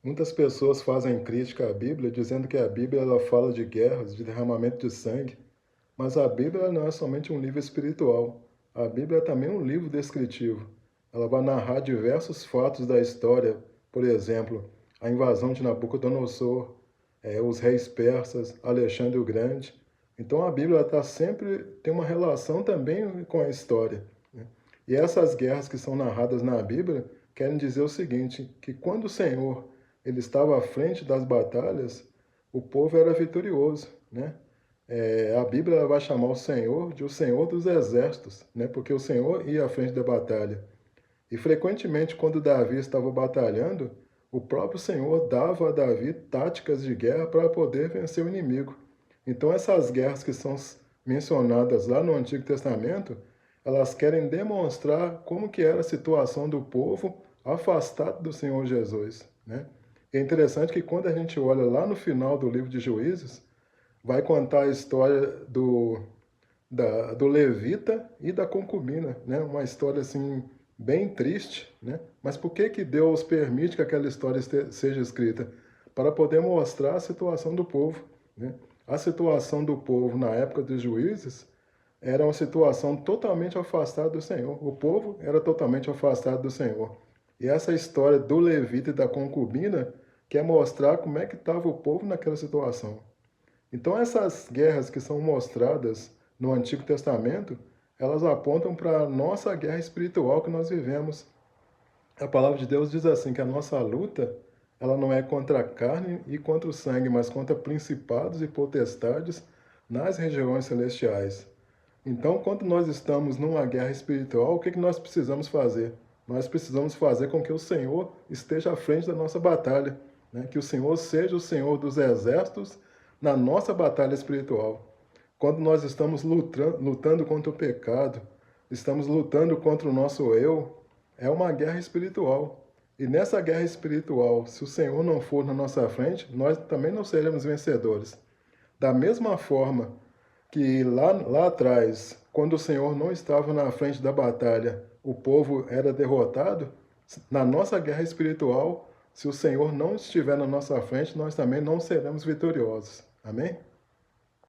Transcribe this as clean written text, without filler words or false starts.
Muitas pessoas fazem crítica à Bíblia, dizendo que a Bíblia ela fala de guerras, de derramamento de sangue, mas a Bíblia não é somente um livro espiritual. A Bíblia é também um livro descritivo. Ela vai narrar diversos fatos da história, por exemplo, a invasão de Nabucodonosor, os reis persas, Alexandre o Grande. Então a Bíblia está sempre tem uma relação também com a história, né? E essas guerras que são narradas na Bíblia querem dizer o seguinte, que quando o Senhor ele estava à frente das batalhas, o povo era vitorioso, né? A Bíblia vai chamar o Senhor de o Senhor dos Exércitos, né? Porque o Senhor ia à frente da batalha. E frequentemente, quando Davi estava batalhando, o próprio Senhor dava a Davi táticas de guerra para poder vencer o inimigo. Então, essas guerras que são mencionadas lá no Antigo Testamento, elas querem demonstrar como que era a situação do povo afastado do Senhor Jesus, né? É interessante que quando a gente olha lá no final do livro de Juízes, vai contar a história do levita e da concubina, né? Uma história assim bem triste, né? Mas por que que Deus permite que aquela história seja escrita? Para poder mostrar a situação do povo, né? A situação do povo na época dos juízes era uma situação totalmente afastada do Senhor. O povo era totalmente afastado do Senhor. E essa história do levita e da concubina quer mostrar como é que estava o povo naquela situação. Então, essas guerras que são mostradas no Antigo Testamento, elas apontam para a nossa guerra espiritual que nós vivemos. A palavra de Deus diz assim, que a nossa luta, ela não é contra a carne e contra o sangue, mas contra principados e potestades nas regiões celestiais. Então, quando nós estamos numa guerra espiritual, o que que nós precisamos fazer? Nós precisamos fazer com que o Senhor esteja à frente da nossa batalha, né? Que o Senhor seja o Senhor dos exércitos na nossa batalha espiritual. Quando nós estamos lutando contra o pecado, estamos lutando contra o nosso eu, é uma guerra espiritual. E nessa guerra espiritual, se o Senhor não for na nossa frente, nós também não seremos vencedores. Da mesma forma que lá atrás, quando o Senhor não estava na frente da batalha, o povo era derrotado, na nossa guerra espiritual, se o Senhor não estiver na nossa frente, nós também não seremos vitoriosos. Amém?